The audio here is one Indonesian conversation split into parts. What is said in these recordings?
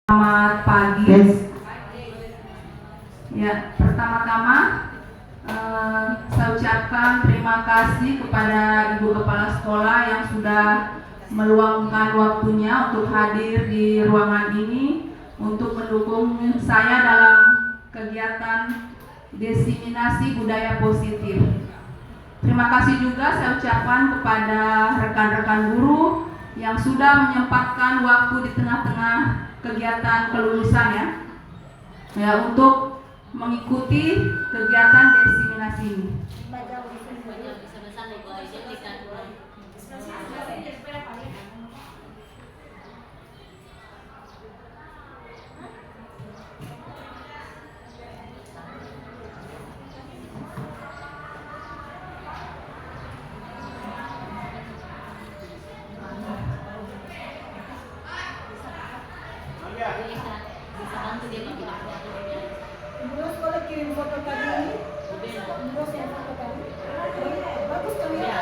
Selamat pagi. Yes. Ya, pertama-tama saya ucapkan terima kasih kepada Ibu Kepala Sekolah yang sudah meluangkan waktunya untuk hadir di ruangan ini untuk mendukung saya dalam kegiatan diseminasi budaya positif. Terima kasih juga saya ucapkan kepada rekan-rekan guru yang sudah menyempatkan waktu di tengah-tengah kegiatan kelulusan ya untuk mengikuti kegiatan diseminasi ini. Terus boleh kirim foto tadi. Terus yang foto tadi. Bagus kali ya.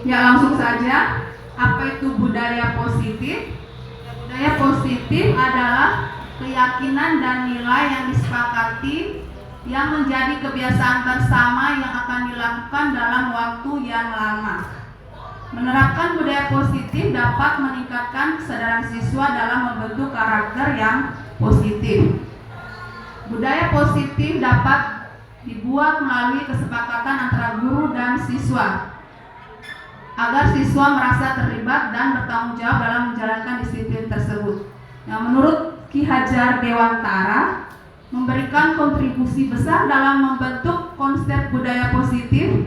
Ya, langsung saja. Apa itu budaya positif? Budaya positif adalah keyakinan dan nilai yang disepakati yang menjadi kebiasaan bersama yang akan dilakukan dalam waktu yang lama. Menerapkan budaya positif dapat meningkatkan kesadaran siswa dalam membentuk karakter yang positif. Budaya positif dapat dibuat melalui kesepakatan antara guru dan siswa agar siswa merasa terlibat dan bertanggung jawab dalam menjalankan disiplin tersebut. Nah, menurut Ki Hajar Dewantara, memberikan kontribusi besar dalam membentuk konsep budaya positif,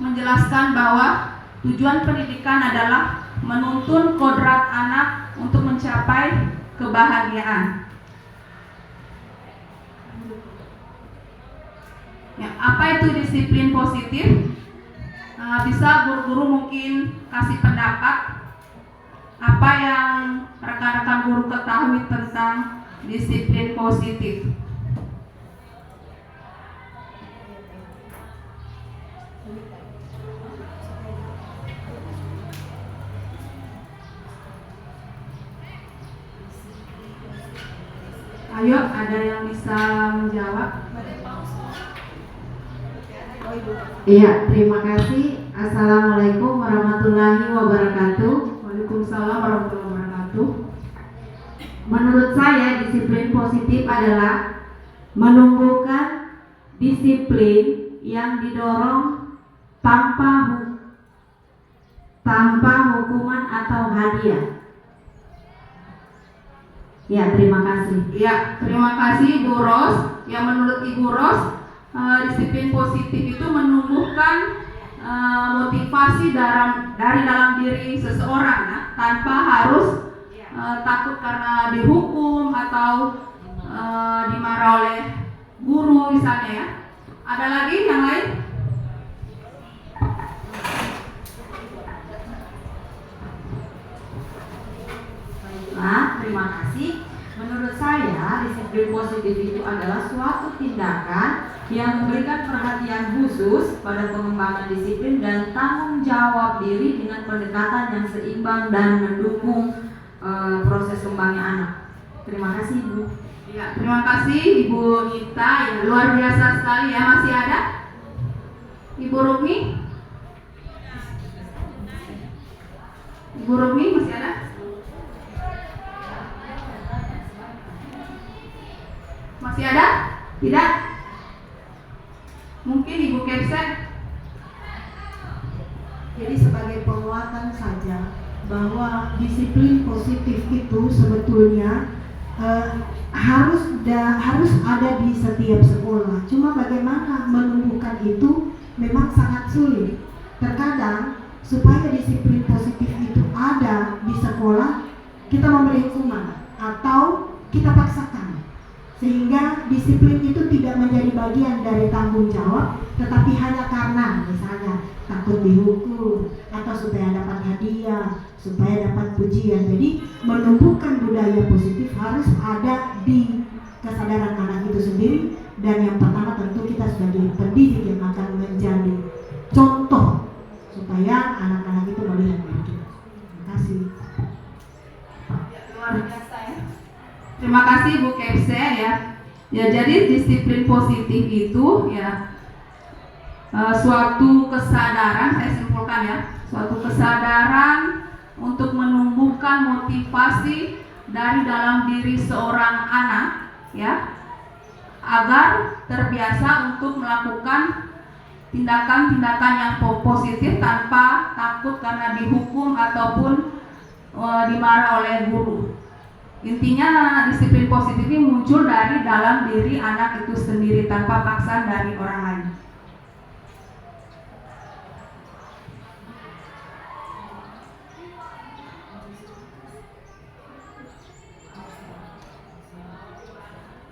menjelaskan bahwa tujuan pendidikan adalah menuntun kodrat anak untuk mencapai kebahagiaan. Ya, apa itu disiplin positif? Bisa guru-guru mungkin kasih pendapat apa yang rekan-rekan guru ketahui tentang disiplin positif. Ayo, ada yang bisa menjawab? Iya, terima kasih. Assalamualaikum warahmatullahi wabarakatuh. Waalaikumsalam warahmatullahi wabarakatuh. Menurut saya, disiplin positif adalah menumbuhkan disiplin yang didorong tanpa hukuman atau hadiah. Ya, terima kasih. Ya, terima kasih Ibu Ros. Yang menurut Ibu Ros, disiplin positif itu menumbuhkan motivasi dari dalam diri seseorang ya, tanpa harus takut karena dihukum atau dimarah oleh guru misalnya ya. Ada lagi yang lain? Nah, terima kasih. Menurut saya, disiplin positif itu adalah suatu tindakan yang memberikan perhatian khusus pada pengembangan disiplin dan tanggung jawab diri dengan pendekatan yang seimbang dan mendukung proses kembangnya anak. Terima kasih, Bu. Ya, terima kasih Ibu Nita. Ya, luar biasa sekali ya. Masih ada? Ibu Rumi? Ibu Rumi masih ada? Masih ada? Tidak? Mungkin Ibu Kepse? Jadi sebagai penguatan saja bahwa disiplin positif itu sebetulnya harus ada di setiap sekolah. Cuma bagaimana menumbuhkan itu memang sangat sulit. Terkadang supaya disiplin positif itu ada di sekolah, kita memberi hukuman atau kita paksakan, sehingga disiplin itu tidak menjadi bagian dari tanggung jawab, tetapi hanya karena misalnya takut dihukum atau supaya dapat hadiah, supaya dapat pujian. Jadi menumbuhkan budaya positif harus ada di kesadaran anak itu sendiri, dan yang pertama tentu kita sebagai pendidik yang akan menjadi contoh supaya anak-anak itu melihat begitu. Terima kasih Bu Kepse ya. Ya, jadi disiplin positif itu ya suatu kesadaran, saya simpulkan ya, suatu kesadaran untuk menumbuhkan motivasi dari dalam diri seorang anak ya, agar terbiasa untuk melakukan tindakan-tindakan yang positif tanpa takut karena dihukum ataupun dimarah oleh guru. Intinya disiplin positif ini muncul dari dalam diri anak itu sendiri tanpa paksaan dari orang lain.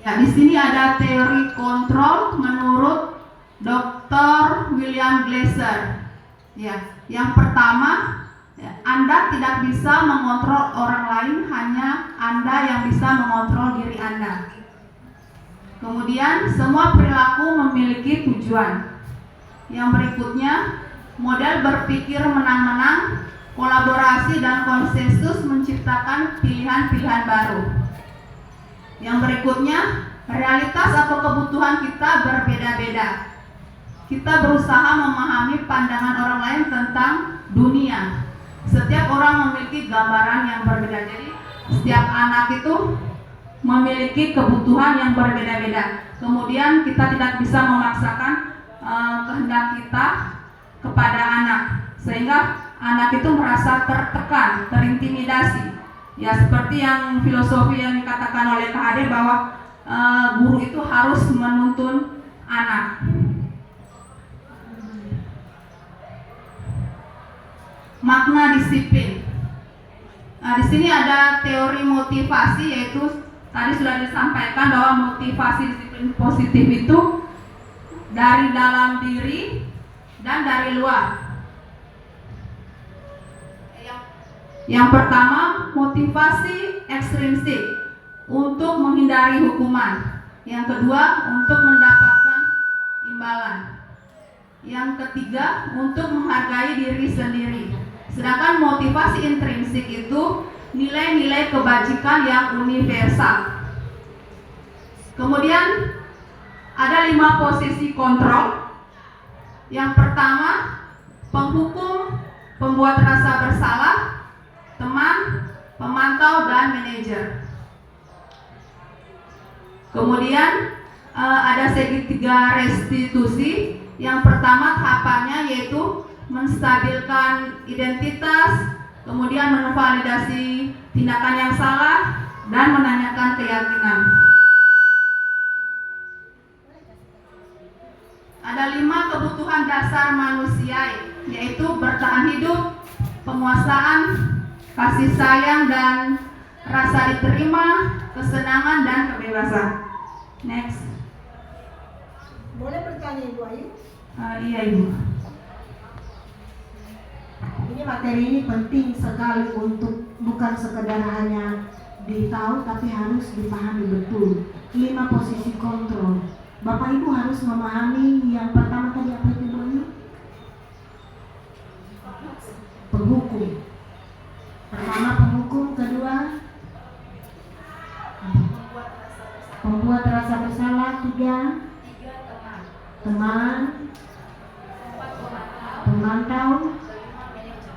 Ya, di sini ada teori kontrol menurut Dr. William Glasser. Ya, yang pertama, ya, Anda tidak bisa mengontrol orang lain, hanya Anda yang bisa mengontrol diri Anda. Kemudian, semua perilaku memiliki tujuan. Yang berikutnya, model berpikir menang-menang, kolaborasi dan konsensus menciptakan pilihan-pilihan baru. Yang berikutnya, realitas atau kebutuhan kita berbeda-beda. Kita berusaha memahami pandangan orang lain tentang dunia. Setiap orang memiliki gambaran yang berbeda. Jadi setiap anak itu memiliki kebutuhan yang berbeda-beda. Kemudian kita tidak bisa memaksakan kehendak kita kepada anak, sehingga anak itu merasa tertekan, terintimidasi. Ya, seperti yang filosofi yang dikatakan oleh Kak Ade bahwa guru itu harus menuntun anak. Makna disiplin. Nah, di sini ada teori motivasi, yaitu tadi sudah disampaikan bahwa motivasi disiplin positif itu dari dalam diri dan dari luar. Yang pertama, motivasi ekstrinsik untuk menghindari hukuman. Yang kedua, untuk mendapatkan imbalan. Yang ketiga, untuk menghargai diri sendiri. Sedangkan motivasi intrinsik itu nilai-nilai kebajikan yang universal. Kemudian ada 5 posisi kontrol. Yang pertama, penghukum, pembuat rasa bersalah, teman, pemantau, dan manajer. Kemudian ada segitiga restitusi. Yang pertama tahapannya yaitu menstabilkan identitas, kemudian menvalidasi tindakan yang salah, dan menanyakan keyakinan. Ada 5 kebutuhan dasar manusia, yaitu bertahan hidup, penguasaan, kasih sayang dan rasa diterima, kesenangan dan kebebasan. Next. Boleh bertanya Ibu Ayu? Iya Ibu. Ini materi ini penting sekali untuk bukan sekedar hanya ditahu tapi harus dipahami betul. 5 posisi kontrol. Bapak Ibu harus memahami yang pertama tadi apa itu Ibu Ayu? Penghukum. Pertama penghukum, kedua pembuat rasa bersalah, 3 teman, pemantau.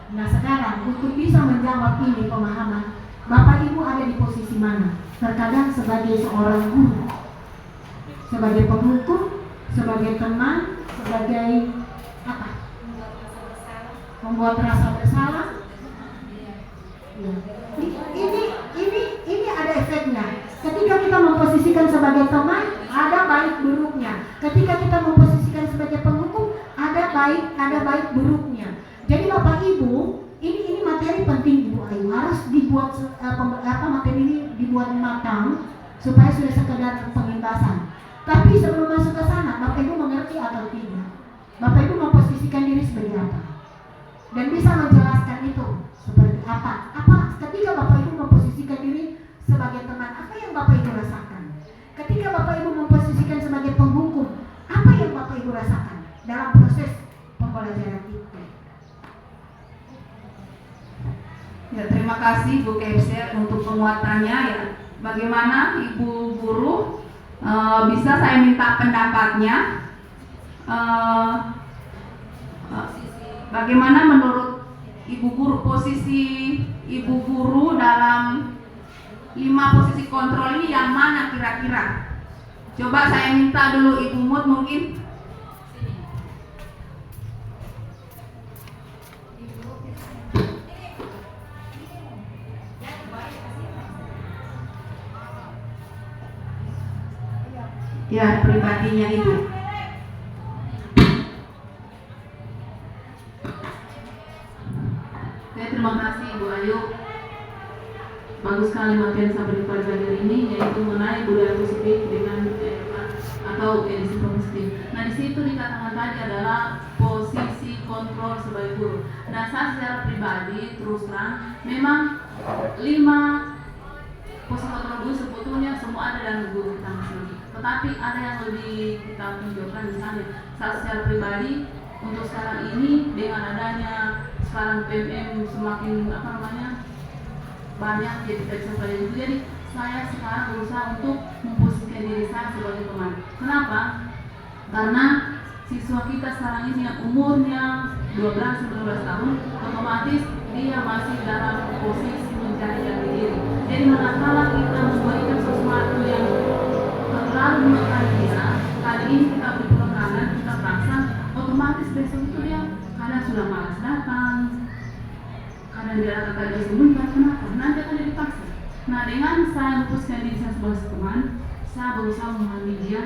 Nah sekarang untuk bisa menjawab ini pemahaman, Bapak Ibu ada di posisi mana? Terkadang sebagai seorang guru, sebagai penghukum, sebagai teman, sebagai apa? Membuat rasa bersalah. Ya. Ini ada efeknya. Ketika kita memposisikan sebagai teman, ada baik buruknya. Ketika kita memposisikan sebagai penghukum, ada baik buruknya. Jadi Bapak Ibu, ini materi penting Ibu Ayu, harus dibuat materi ini dibuat matang supaya sudah sekedar pengimbasan. Tapi sebelum masuk ke sana, Bapak Ibu mengerti atau tidak? Bapak Ibu memposisikan diri sebagai apa? Dan bisa menjelaskan itu seperti apa? Ketika Bapak Ibu memposisikan diri sebagai teman, apa yang Bapak Ibu rasakan? Ketika Bapak Ibu memposisikan sebagai penghukum, apa yang Bapak Ibu rasakan dalam proses pembelajaran itu? Ya, terima kasih Bu Kepse untuk penguatannya ya. bagaimana Ibu Guru bisa saya minta pendapatnya, bagaimana menurut Ibu Guru posisi Ibu Guru dalam 5 posisi kontrol ini yang mana kira-kira? Coba saya minta dulu Ibu Mut mungkin. Ya, pribadinya Ibu. Terima kasih Ibu Ayu. Bagus sekali materi sampai di pagi hari ini, yaitu mengenai budaya positif dengan atau edisi positif. Nah, di situ dikatakan tadi adalah posisi kontrol sebagai guru. Nah, saya secara pribadi terus terang memang 5 posisi kontrol guru sebetulnya semua ada dalam guru kita masing-masing. Tetapi ada yang lebih kita tunjukkan, misalnya saya secara pribadi untuk sekarang ini dengan adanya sekarang PMM semakin banyak jadi seperti itu, jadi saya sekarang berusaha untuk memposisikan diri saya sebagai teman. Kenapa? Karena siswa kita sekarang ini yang umurnya 12-19 tahun, otomatis dia masih dalam posisi mencari jati diri. Jadi manakala kita memberikan sesuatu yang terlalu menekan dia, kali ini kita beri penekanan, kita paksa, otomatis besok itu dia kadang sudah malas datang, kadang dia datang tadi sebentar. Kenapa? Nanti akan dipaksa. Nah, dengan saya memutuskan diri saya sebagai teman, saya berusaha memahami dia.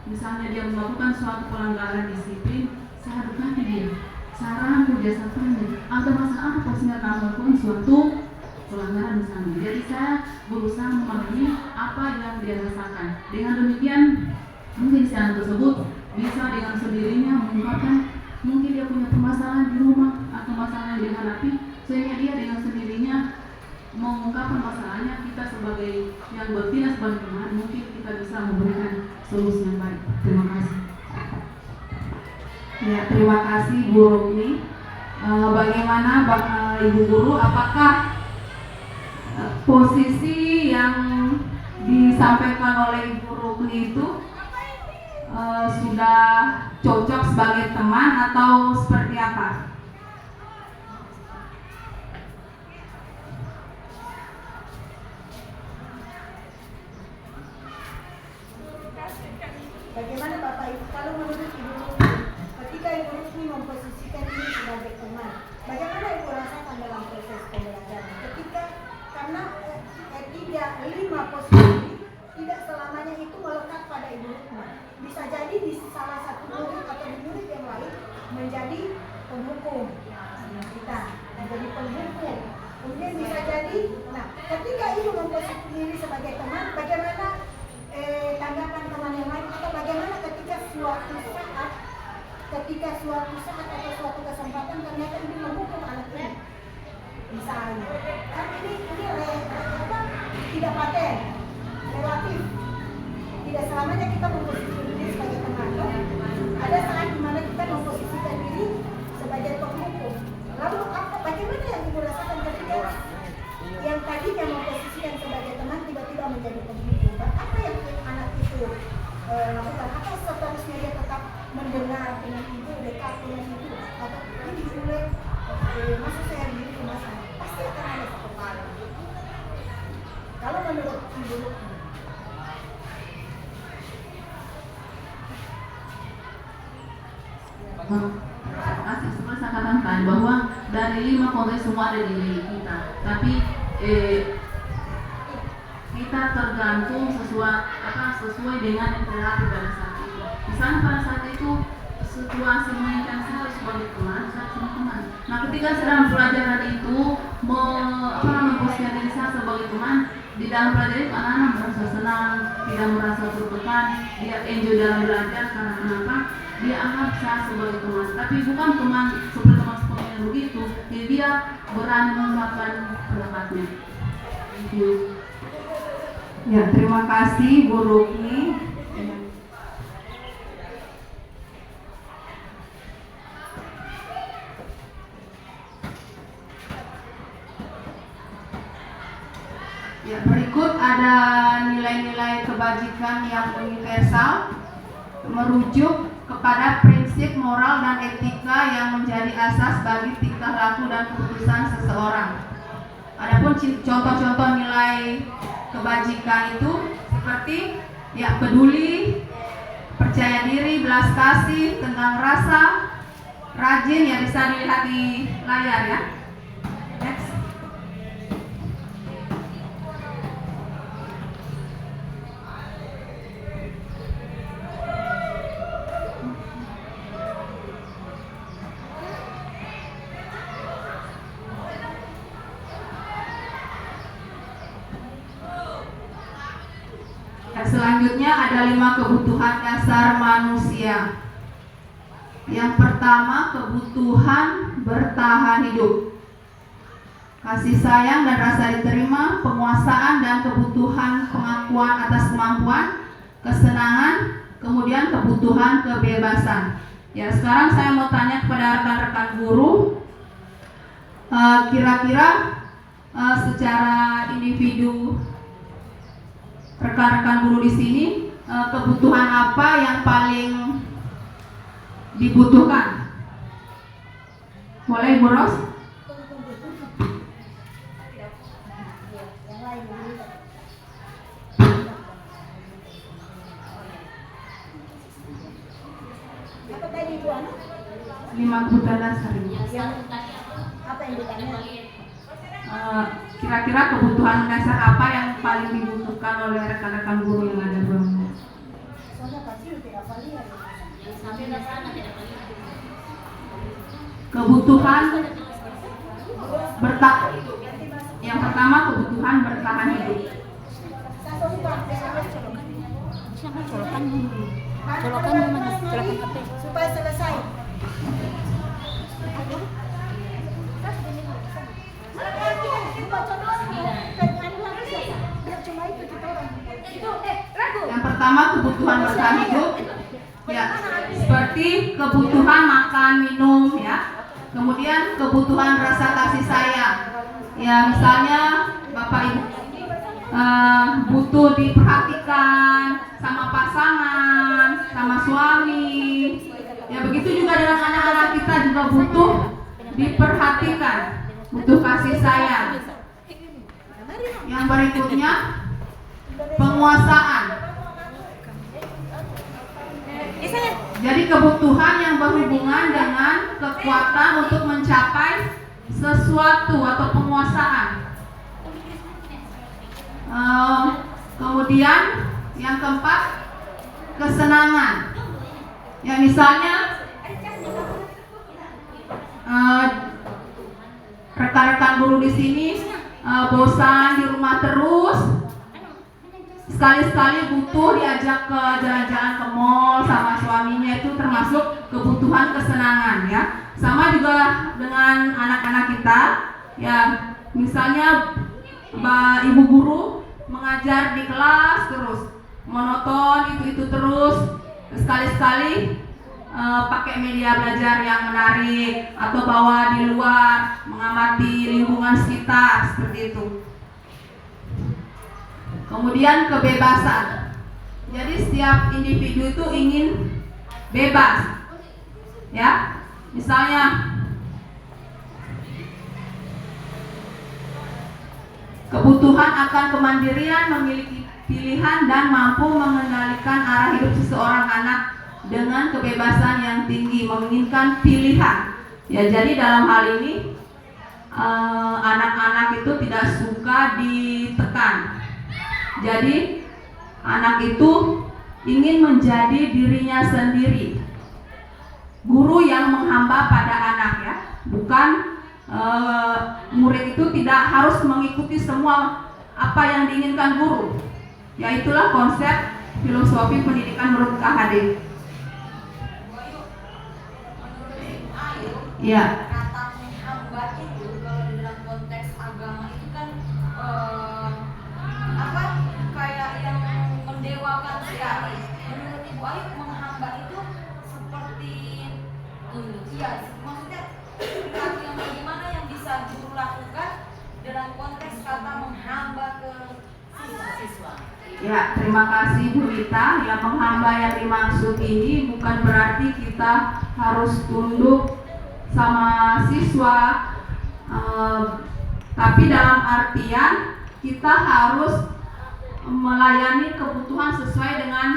Misalnya dia melakukan suatu pelanggaran disiplin, saya dekati dia, saya rangkul dia, saya tanya, ada masalah apa sehingga kamu melakukan suatu pelanggaran misalnya. Jadi saya berusaha memahami apa yang dia rasakan. Dengan demikian, mungkin si anak tersebut bisa dengan sendirinya mengungkapkan mungkin dia punya permasalahan di rumah atau masalah yang dihadapi, sehingga dia dengan sendirinya mengungkapkan masalahnya. Kita sebagai yang bertindak sebagai teman, mungkin kita bisa memberikan solusi yang baik. Terima kasih. Ya, terima kasih Bu Rukni. Bagaimana Ibu Guru, apakah posisi yang disampaikan oleh Ibu Rukni itu sudah cocok sebagai teman atau seperti apa? Bagaimana Bapak Ibu, kalau menurut Ibu ketika Ibu Rukni memposisikan diri sebagai teman, bagaimana Ibu rasakan dalam proses pembelajaran? Karena 5 posisi tidak selamanya itu melekat pada Ibu Rukni. Bisa jadi di salah satu murid atau di murid yang lain menjadi penghukum kita, menjadi penghukum. Kemudian bisa jadi, nah ketika Ibu memposisikan diri sebagai teman, bagaimana tanggapan teman yang lain, atau bagaimana ketika suatu saat atau suatu kesempatan ternyata Ibu menghukum anak ini, misalnya kan ini tidak paten, relatif, tidak selamanya kita memposisikan diri sebagai teman. Ada saat dimana kita memposisikan diri sebagai penghukum. Lalu bagaimana yang Ibu rasakan ketika yang tadinya memposisikan sebagai teman tiba-tiba menjadi penghukum? Apa yang anak itu lakukan? Apa seterusnya dia tetap mendengar dengan Ibu, dekat dengan Ibu, atau ini mulai masa saya diri ke masa pasti akan ada satu hal. Kalau menurut Ibu Rukni, seperti saya katakan bahwa dari 5 konteks semua ada di diri kita, tapi kita tergantung sesuai dengan yang terjadi pada saat itu. Misalnya pada saat itu situasi menginginkan saya sebagai teman, saya cuma teman. Nah, ketika sedang pelajaran itu memposisikan diri saya sebagai teman, di dalam pelajaran itu anak-anak merasa senang, tidak merasa tertekan, dia enjoy dalam belajar. Karena kenapa? Dia anggap saya sebagai teman, tapi bukan teman seperti teman yang begitu. Jadi dia berani mengungkapkan pendapatnya. Thank you. Ya, terima kasih Bu Rukni. Ya, berikut ada nilai-nilai kebajikan yang universal merujuk kepada prinsip moral dan etika yang menjadi asas bagi tingkah laku dan keputusan seseorang. Adapun contoh-contoh nilai kebajikan itu seperti ya peduli, percaya diri, belas kasih, tentang rasa, rajin, ya bisa dilihat di layar ya. Next. Selanjutnya ada 5 kebutuhan dasar manusia. Yang pertama, kebutuhan bertahan hidup. Kasih sayang dan rasa diterima, penguasaan dan kebutuhan pengakuan atas kemampuan, kesenangan, kemudian kebutuhan kebebasan. Ya, sekarang saya mau tanya kepada rekan-rekan guru, kira-kira secara individu rekan-rekan guru di sini kebutuhan apa yang paling dibutuhkan? Boleh Bu Ros? Lima kebutuhan dasar. Apa yang ditanya? Kira-kira kebutuhan dasar apa yang paling dibutuhkan oleh rekan-rekan guru yang ada di bawah? Soalnya pasti tidak lihat. Kebutuhan bertahan hidup. Yang pertama, kebutuhan bertahan hidup. Colokan mana? Colokan HP supaya selesai. Yang pertama, kebutuhan bertahan hidup. Ya, seperti kebutuhan makan, minum, ya. Kemudian kebutuhan rasa kasih sayang. Ya, misalnya Bapak Ibu butuh diperhatikan sama pasangan, sama suami. Ya, begitu juga dengan anak-anak kita juga butuh diperhatikan, butuh kasih sayang. Yang berikutnya, penguasaan. Jadi kebutuhan yang berhubungan dengan kekuatan untuk mencapai sesuatu atau penguasaan. Kemudian yang keempat, kesenangan. Ya, misalnya rekan-rekan guru di sini bosan di rumah terus, sekali-sekali butuh diajak ke jalan-jalan ke mall sama suaminya, itu termasuk kebutuhan kesenangan ya. Sama juga dengan anak-anak kita ya, misalnya ibu guru mengajar di kelas terus monoton itu terus, sekali-sekali pakai media belajar yang menarik atau bawa di luar mengamati lingkungan sekitar seperti itu. Kemudian kebebasan. Jadi setiap individu itu ingin bebas. Ya. Misalnya kebutuhan akan kemandirian, memiliki pilihan dan mampu mengendalikan arah hidup seseorang anak dengan kebebasan yang tinggi, menginginkan pilihan. Ya, jadi dalam hal ini anak-anak itu tidak suka ditekan. Jadi anak itu ingin menjadi dirinya sendiri. Guru yang menghamba pada anak ya, bukan murid itu tidak harus mengikuti semua apa yang diinginkan guru. Ya, itulah konsep filosofi pendidikan menurut KHD. Ya. Kata menghamba itu kalau di dalam konteks agama itu kan kayak yang mendewakan sekali. Menurut Ibu Ayu, menghamba itu seperti maksudnya yang bagaimana yang bisa guru lakukan dalam konteks kata menghamba ke Ya, terima kasih Bu Rita. Ya, penghamba yang dimaksud ini bukan berarti kita harus tunduk sama siswa, tapi dalam artian kita harus melayani kebutuhan sesuai dengan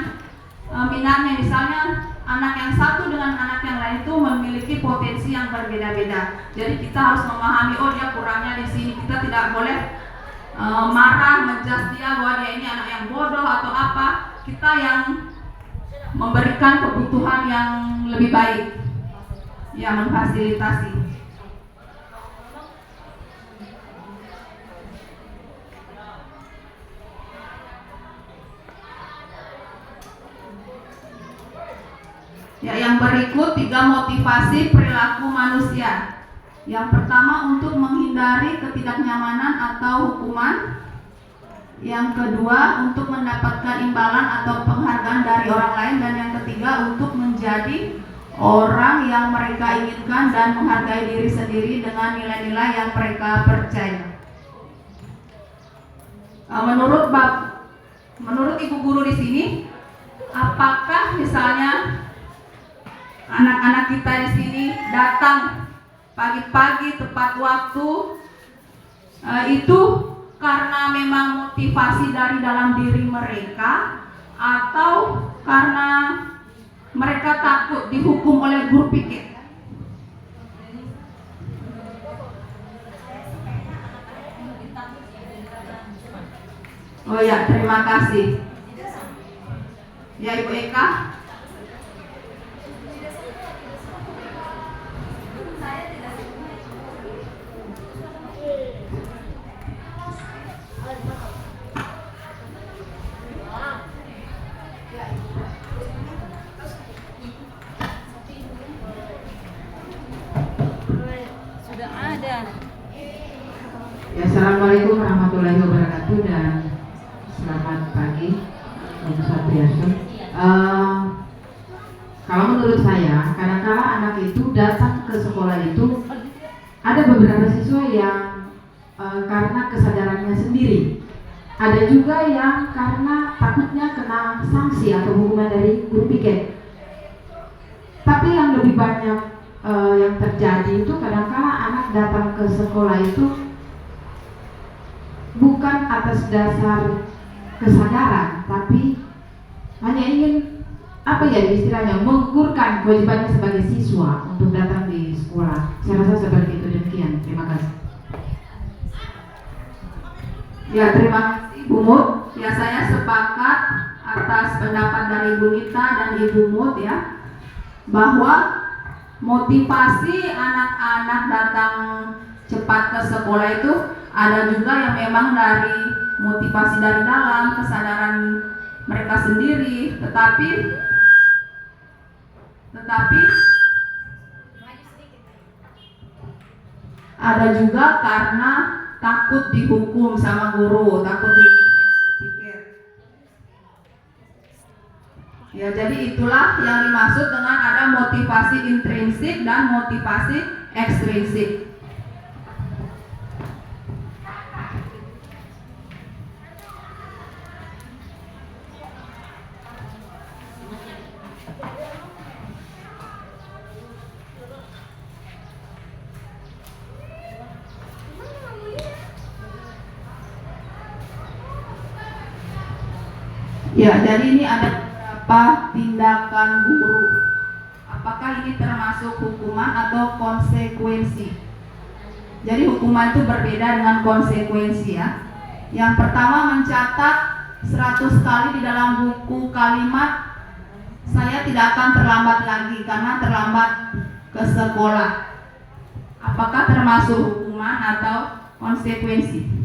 minatnya. Misalnya anak yang satu dengan anak yang lain itu memiliki potensi yang berbeda-beda. Jadi kita harus memahami, oh dia kurangnya di sini. Kita tidak boleh marah, menjudge dia bahwa dia ini anak yang bodoh atau apa. Kita yang memberikan kebutuhan yang lebih baik, ya, memfasilitasi. Ya, yang berikut 3 motivasi perilaku manusia. Yang pertama, untuk menghindari ketidaknyamanan atau hukuman. Yang kedua, untuk mendapatkan imbalan atau penghargaan dari orang lain. Dan yang ketiga, untuk menjadi orang yang mereka inginkan dan menghargai diri sendiri dengan nilai-nilai yang mereka percaya. Menurut Ibu Guru di sini, apakah misalnya anak-anak kita di sini datang pagi-pagi tepat waktu, itu karena memang motivasi dari dalam diri mereka, atau karena mereka takut dihukum oleh guru piket? Oh ya, terima kasih. Ya, Ibu Eka. Sudah ada. Ya, assalamualaikum warahmatullahi wabarakatuh dan selamat pagi untuk Satriasun. Kalau menurut saya, kadang-kala anak itu datang ke sekolah itu ada beberapa siswa yang karena kesadarannya sendiri, ada juga yang karena takutnya kena sanksi atau hukuman dari guru piket. Tapi yang lebih banyak yang terjadi itu kadang-kala anak datang ke sekolah itu bukan atas dasar kesadaran, tapi hanya ingin istilahnya menggugurkan kewajibannya sebagai siswa untuk datang di sekolah. Saya rasa seperti itu. Demikian, terima kasih. Ya, terima kasih Bu Mut. Ya, saya sepakat atas pendapat dari Bu Nita dan Ibu Mut, ya, bahwa motivasi anak-anak datang cepat ke sekolah itu ada juga yang memang dari motivasi dari dalam kesadaran mereka sendiri, tetapi ada juga karena takut dihukum sama guru, takut dihukum sama piket. Ya, jadi itulah yang dimaksud dengan ada motivasi intrinsik dan motivasi ekstrinsik. Ya, jadi ini ada beberapa tindakan guru. Apakah ini termasuk hukuman atau konsekuensi? Jadi hukuman itu berbeda dengan konsekuensi, ya. Yang pertama, mencatat 100 kali di dalam buku kalimat saya tidak akan terlambat lagi karena terlambat ke sekolah. Apakah termasuk hukuman atau konsekuensi?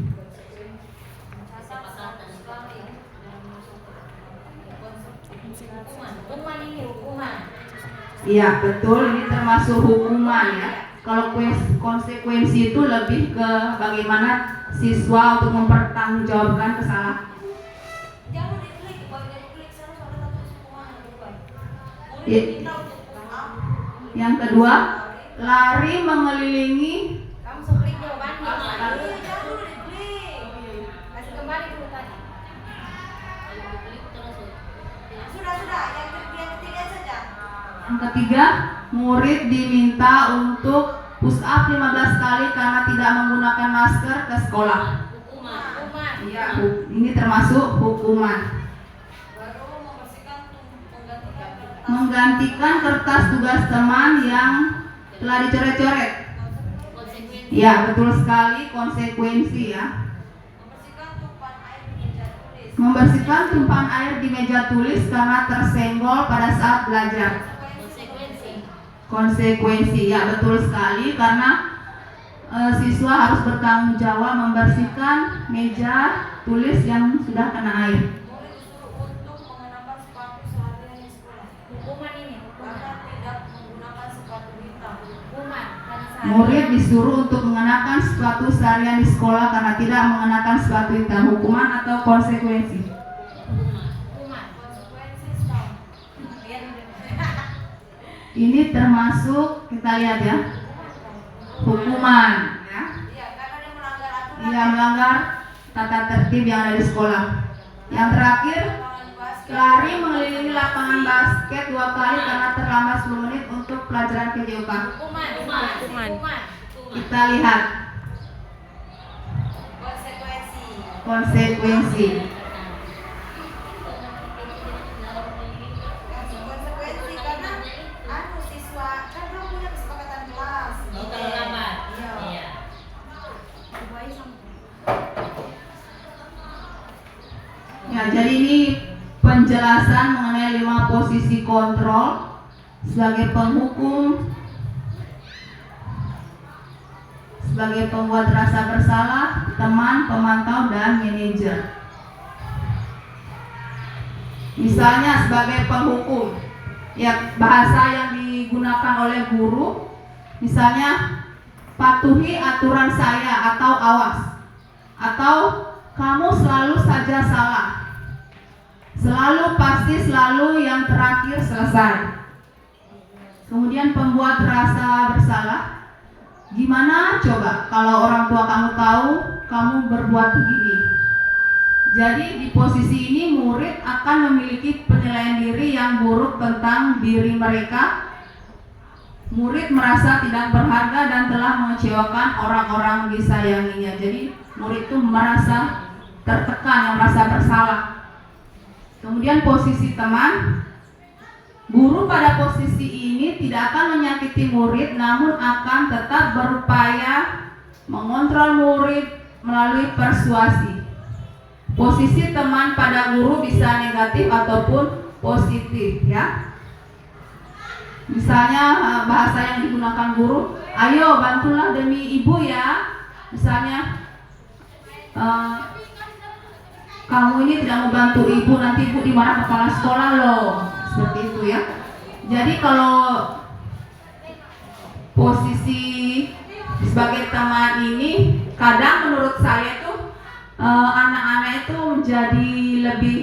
Iya, betul, ini termasuk hukuman, ya. Kalau konsekuensi itu lebih ke bagaimana siswa untuk mempertanggungjawabkan kesalahan. Yang kedua, lari mengelilingi. Yang ketiga, murid diminta untuk push up 15 kali karena tidak menggunakan masker ke sekolah. Iya, ini termasuk hukuman. Menggantikan kertas tugas teman yang telah dicoret-coret. Ya, betul sekali, konsekuensi ya. Membersihkan tumpahan air di meja tulis karena tersenggol pada saat belajar. Konsekuensi, ya betul sekali, karena siswa harus bertanggung jawab membersihkan meja tulis yang sudah kena air. Murid disuruh untuk mengenakan sepatu seharian di sekolah karena tidak mengenakan sepatu hitam. Hukuman atau konsekuensi? Ini termasuk, kita lihat ya, hukuman ya. Ia melanggar tata tertib yang ada di sekolah. Yang terakhir, lari mengelilingi lapangan basket 2 kali karena terlambat 10 menit untuk pelajaran PJOK. Kita lihat konsekuensi. Karena siswa kan belum punya kesepakatan kelas. Iya. Ya, jadi ini penjelasan mengenai 5 posisi kontrol sebagai penghukum, sebagai pembuat rasa bersalah, teman, pemantau, dan manajer. Misalnya sebagai penghukum, ya bahasa yang digunakan oleh guru, misalnya patuhi aturan saya atau awas, atau kamu selalu saja salah, selalu pasti selalu yang terakhir selesai. Kemudian pembuat rasa bersalah, gimana coba kalau orang tua kamu tahu kamu berbuat begini? Jadi di posisi ini murid akan memiliki penilaian diri yang buruk tentang diri mereka. Murid merasa tidak berharga dan telah mengecewakan orang-orang disayanginya. Jadi murid itu merasa tertekan, merasa bersalah. Kemudian posisi teman, guru pada posisi ini tidak akan menyakiti murid, namun akan tetap berupaya mengontrol murid melalui persuasi. Posisi teman pada guru bisa negatif ataupun positif ya. Misalnya bahasa yang digunakan guru, ayo bantulah demi ibu ya. Misalnya kamu ini tidak mau bantu ibu, nanti ibu dimarah kepala sekolah loh. Seperti itu ya. Jadi kalau posisi sebagai teman ini, kadang menurut saya itu anak-anak itu menjadi lebih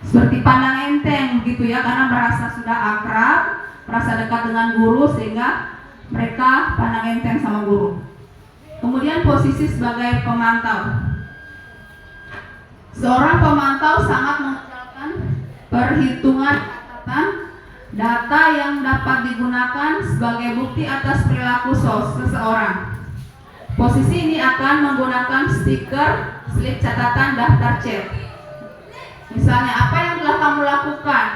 seperti pandang enteng gitu ya, karena merasa sudah akrab, merasa dekat dengan guru sehingga mereka pandang enteng sama guru. Kemudian posisi sebagai pemantau. Seorang pemantau sangat mengandalkan perhitungan catatan data yang dapat digunakan sebagai bukti atas perilaku seseorang. Posisi ini akan menggunakan stiker, slip catatan, daftar chat. Misalnya, apa yang telah kamu lakukan?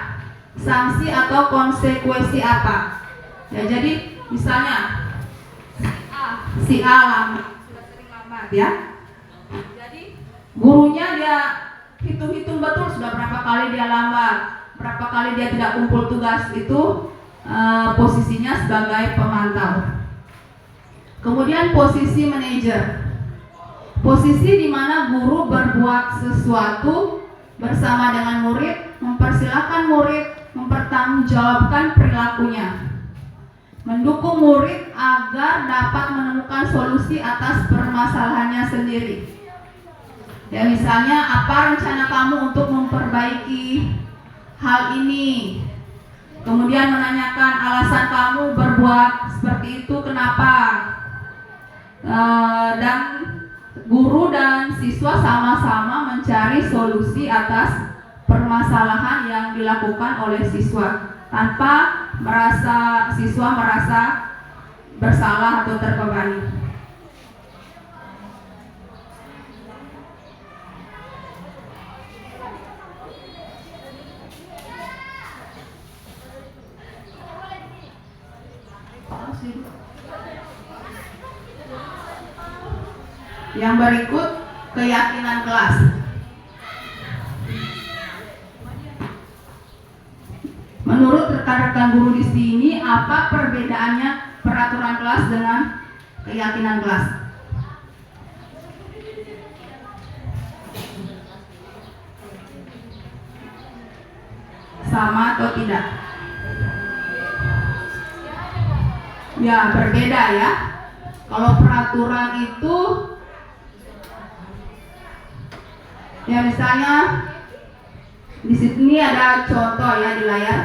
Sanksi atau konsekuensi apa? Ya, jadi misalnya si A lambat, sudah sering lambat ya. Jadi gurunya dia hitung-hitung betul sudah berapa kali dia lambat, berapa kali dia tidak kumpul tugas. Itu posisinya sebagai pemantau. Kemudian posisi manajer, posisi di mana guru berbuat sesuatu bersama dengan murid, mempersilahkan murid mempertanggungjawabkan perilakunya, mendukung murid agar dapat menemukan solusi atas permasalahannya sendiri. Ya, misalnya apa rencana kamu untuk memperbaiki hal ini? Kemudian menanyakan alasan kamu berbuat seperti itu kenapa? Dan guru dan siswa sama-sama mencari solusi atas permasalahan yang dilakukan oleh siswa tanpa siswa merasa bersalah atau terbebani. Yang berikut, keyakinan kelas. Menurut rekan-rekan guru di sini, apa perbedaannya peraturan kelas dengan keyakinan kelas? Sama atau tidak? Ya, berbeda ya. Kalau peraturan itu, ya misalnya di sini ada contoh ya di layar.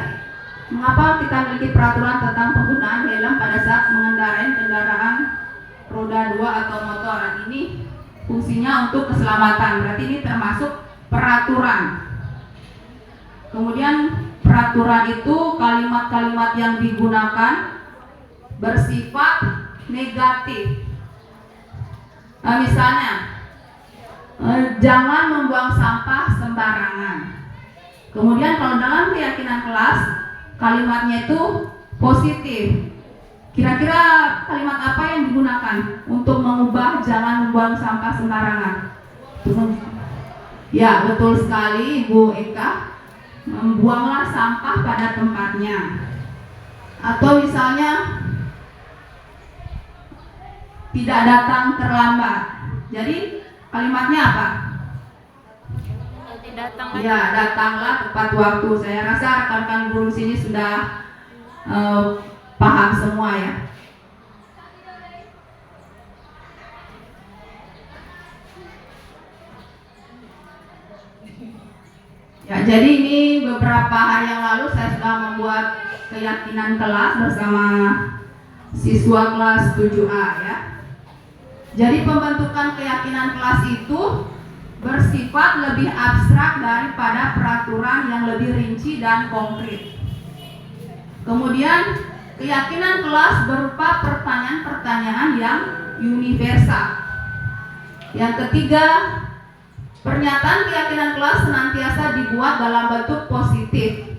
Mengapa kita memiliki peraturan tentang penggunaan helm pada saat mengendarai kendaraan roda 2 atau motor? Ini fungsinya untuk keselamatan. Berarti ini termasuk peraturan. Kemudian peraturan itu kalimat-kalimat yang digunakan bersifat negatif. Misalnya, jangan membuang sampah sembarangan. Kemudian kalau dalam keyakinan kelas, kalimatnya itu positif. Kira-kira kalimat apa yang digunakan untuk mengubah jangan membuang sampah sembarangan? Ya, betul sekali Ibu Eka. Membuanglah sampah pada tempatnya. Atau misalnya tidak datang terlambat. Jadi kalimatnya apa? Ya, datanglah tepat waktu. Saya rasa rekan-rekan guru sini sudah paham semua ya. Ya, jadi ini beberapa hari yang lalu saya sudah membuat keyakinan kelas bersama siswa kelas 7A ya. Jadi pembentukan keyakinan kelas itu bersifat lebih abstrak daripada peraturan yang lebih rinci dan konkret. Kemudian keyakinan kelas berupa pertanyaan-pertanyaan yang universal. Yang ketiga, pernyataan keyakinan kelas senantiasa dibuat dalam bentuk positif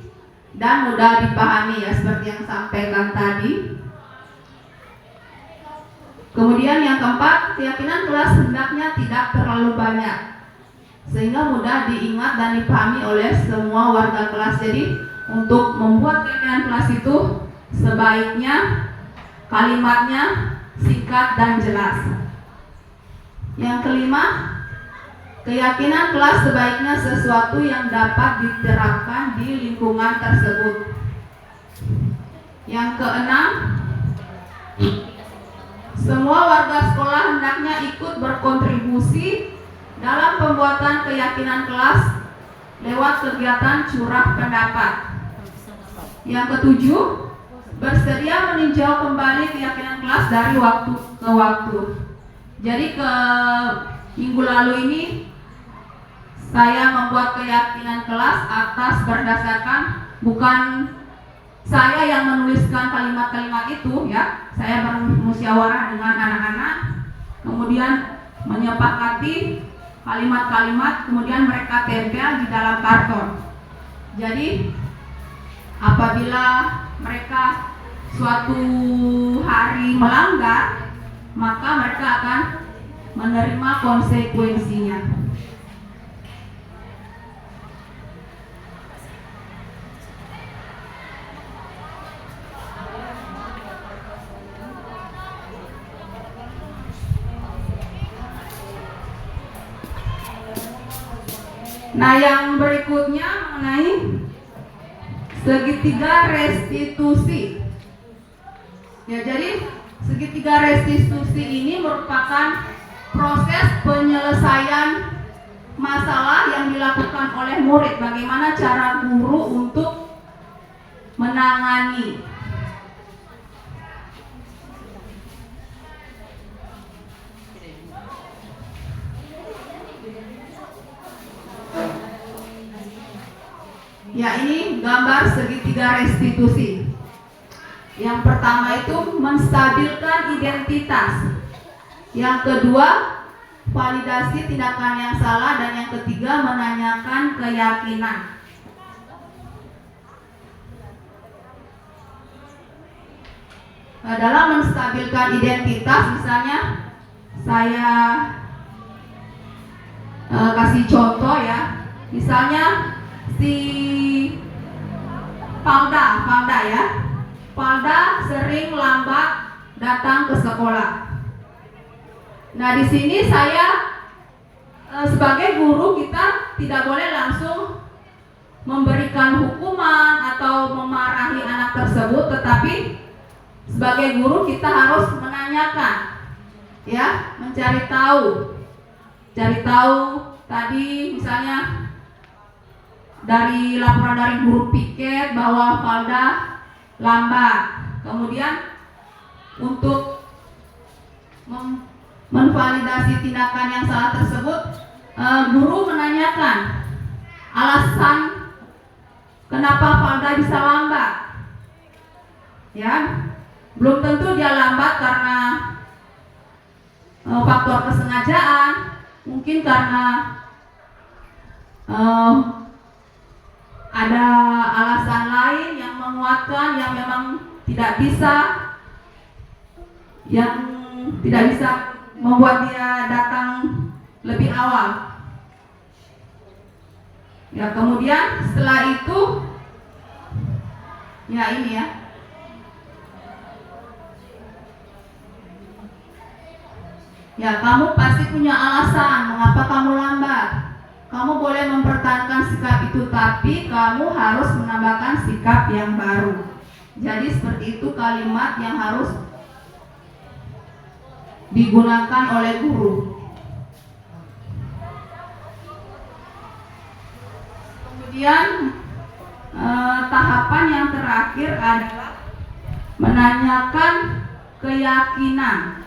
dan mudah dipahami ya, seperti yang sampaikan tadi. Kemudian yang keempat, keyakinan kelas hendaknya tidak terlalu banyak sehingga mudah diingat dan dipahami oleh semua warga kelas. Jadi untuk membuat keyakinan kelas itu sebaiknya kalimatnya singkat dan jelas. Yang kelima, keyakinan kelas sebaiknya sesuatu yang dapat diterapkan di lingkungan tersebut. Yang keenam, semua warga sekolah hendaknya ikut berkontribusi dalam pembuatan keyakinan kelas lewat kegiatan curah pendapat. Yang ketujuh, bersedia meninjau kembali keyakinan kelas dari waktu ke waktu. Jadi ke minggu lalu ini saya membuat keyakinan kelas atas berdasarkan, bukan saya yang menuliskan kalimat-kalimat itu ya. Saya bermusyawarah dengan anak-anak, kemudian menyepakati kalimat-kalimat, kemudian mereka tempel di dalam karton. Jadi apabila mereka suatu hari melanggar, maka mereka akan menerima konsekuensinya. Nah, yang berikutnya mengenai segitiga restitusi. Ya, jadi segitiga restitusi ini merupakan proses penyelesaian masalah yang dilakukan oleh murid. Bagaimana cara guru untuk menangani. Ya, ini gambar segitiga restitusi. Yang pertama itu menstabilkan identitas. Yang kedua, validasi tindakan yang salah, dan yang ketiga menanyakan keyakinan. Dalam menstabilkan identitas, misalnya saya kasih contoh ya, misalnya si Palda ya, Palda sering lambat datang ke sekolah. Nah, di sini saya sebagai guru, kita tidak boleh langsung memberikan hukuman atau memarahi anak tersebut, tetapi sebagai guru kita harus menanyakan, ya, mencari tahu. Cari tahu tadi misalnya dari laporan dari guru piket bahwa Palda lambat. Kemudian untuk menvalidasi tindakan yang salah tersebut, guru menanyakan alasan kenapa Palda bisa lambat. Ya, belum tentu dia lambat karena faktor kesengajaan, mungkin karena ada alasan lain yang menguatkan, yang memang tidak bisa membuat dia datang lebih awal. Ya, kemudian setelah itu, ya ini ya, ya kamu pasti punya alasan mengapa kamu lambat. Kamu boleh mempertahankan sikap itu, tapi kamu harus menambahkan sikap yang baru. Jadi seperti itu kalimat yang harus digunakan oleh guru. Kemudian tahapan yang terakhir adalah menanyakan keyakinan.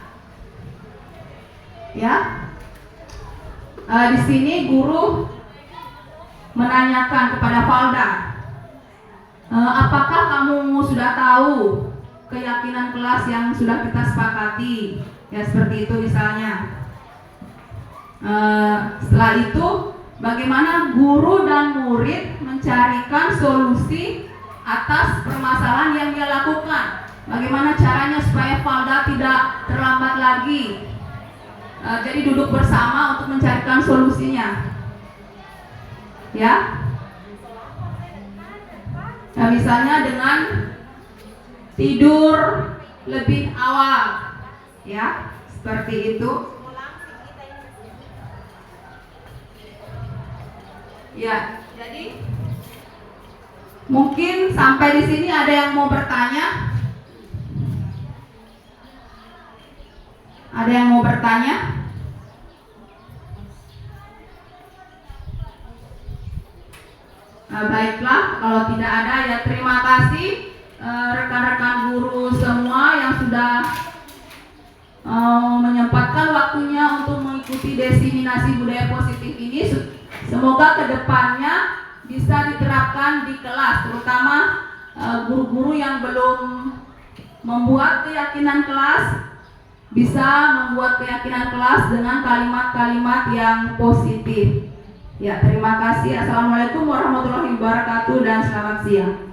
Ya, di sini guru menanyakan kepada Palda, apakah kamu sudah tahu keyakinan kelas yang sudah kita sepakati? Ya, seperti itu misalnya. Setelah itu, bagaimana guru dan murid mencarikan solusi atas permasalahan yang dia lakukan? Bagaimana caranya supaya Palda tidak terlambat lagi? Jadi duduk bersama untuk mencarikan solusinya. Ya. Nah, misalnya dengan tidur lebih awal. Ya, seperti itu. Ya, jadi mungkin sampai di sini ada yang mau bertanya? Ada yang mau bertanya? Baiklah, kalau tidak ada ya terima kasih rekan-rekan guru semua yang sudah menyempatkan waktunya untuk mengikuti diseminasi budaya positif ini. Semoga kedepannya bisa diterapkan di kelas, terutama guru-guru yang belum membuat keyakinan kelas bisa membuat keyakinan kelas dengan kalimat-kalimat yang positif. Ya, terima kasih. Assalamualaikum warahmatullahi wabarakatuh dan selamat siang.